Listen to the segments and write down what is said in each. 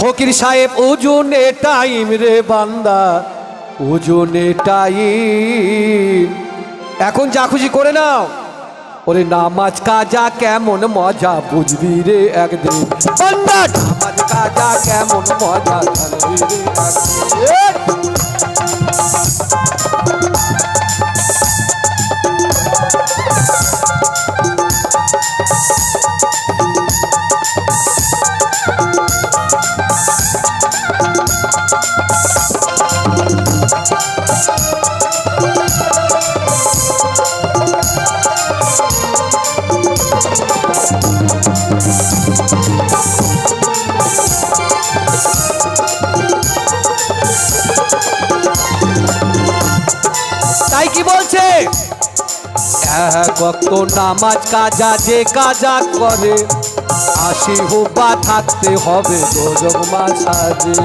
ফকির সাহেব ওজনে টাইম রে বান্দা, ওজনে টাইম। এখন যা খুশি করে নাও। ওরে নামাজ কাজা কেমন মজা বুঝবি রে একদিন, বান্দা নামাজ কাজা কেমন মজা জানবি রে একদিন। তাই কি বলছে, কত নামাজ কাজা যে কাজা করে, আসি হুবা থাকতে হবে দোজখ মাঝারে।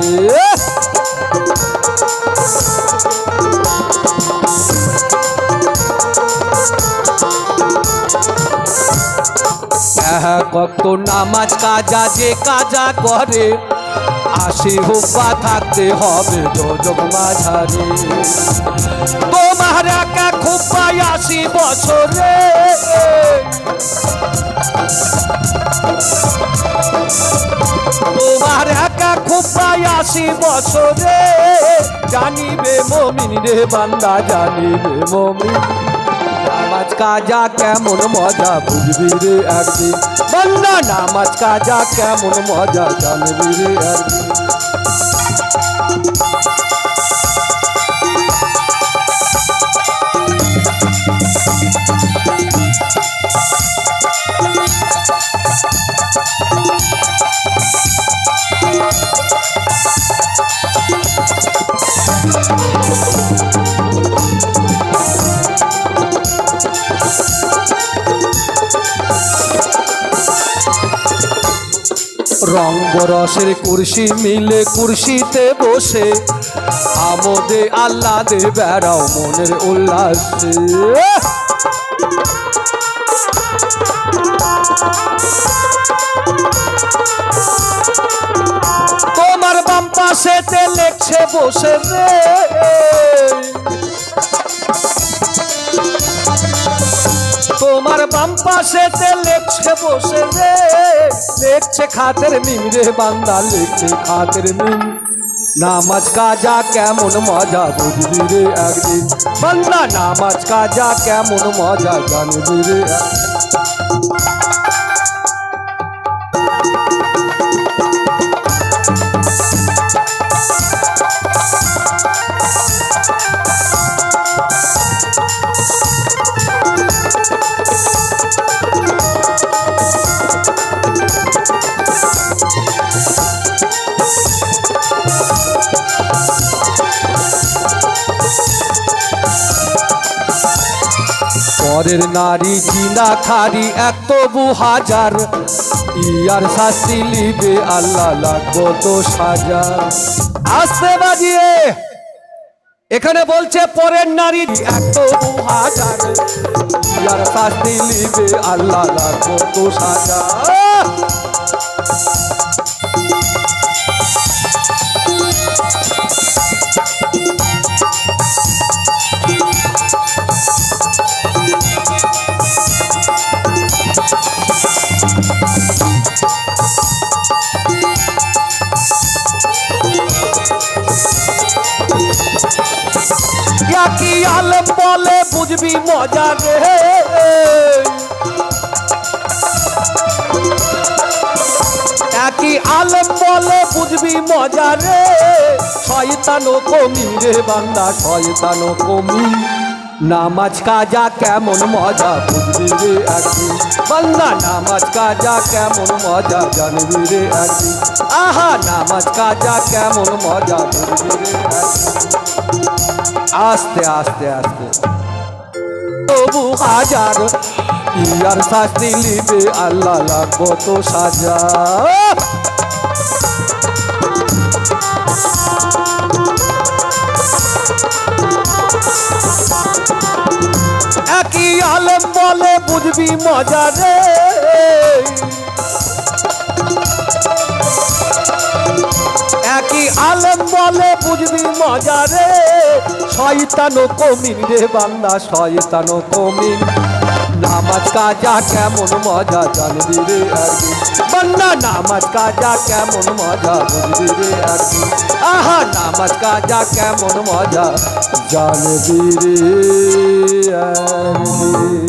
কত নামাজ কাজা যে কাজা করে, আসি হুবা থাকতে হবে দোজখ মাঝারে। তোমার একা খুব্বাই ৮০ বছরে, তোমার একা খুব্বাই ৮০ বছরে, জানিবে মুমিন রে বান্দা, জানিবে মুমিন। নামাজ কাজা কেমন মজা বুঝবি রে একদিন, বান্দা নামাজ কাজা কেমন মজা জানবি রে একদিন। রং বরসের কুরসি মিলে কুরসিতে বসে, আমোদে আহ্লাদে বেড়াও মনের উল্লাসে। তোমার বাম পাশেতে লেখছে বসে রে, তোমার বাম পাশেতে লেখছে বসে রে, লেখছে খাতের মিম রে বান্দা, লেখছে খাতের মিম। নামাজ কাজা কেমন মজা বুঝবি রে একদিন, বান্দা নামাজ কাজা কেমন মজা জানবি রে একদিন। পরের নারী জিনা খারি এক তবু হাজার, ইয়ার শাস্তি লিবে আল্লাহ লাগবো তো সাজা। আসতে বাজিয়ে এখানে বলছে পরের নারী এক তবু হাজার, ইয়ার শাস্তি লিবে আল্লাহ লাগবো তো সাজা। কি আলেম বলে বুঝবি মজা রে, একই আলেম বলে বুঝবি মজা রে, শয়তানো কমি রে বান্দা, শয়তানো কমি। নামাজ কাজা কেমন মজা বুঝবি রে একদিন, বান্দা নামাজ কাজা কেমন মজা জানবি রে একদিন। আহা নামাজ কাজা কেমন মজা বুঝবি রে একদিন। আস্তে আস্তে আস্তে তবু হাজার, ইয়ার শাস্তি লিবে আল্লাহ লাগবো তো সাজা। একই আলেম বলে বুঝবি মজা রে, আলেম বলে বুঝবি মজা রে, শয়তানো কমিন রে বান্দা শয়তানো কমিন। নামাজ কাজা কেমন মজা জানবি রে একদিন বান্দা, নামাজ কাজা কেমন মজা বুঝবি রে একদিন। আহা নামাজ কাজা কেমন মজা জানবি রে একদিন।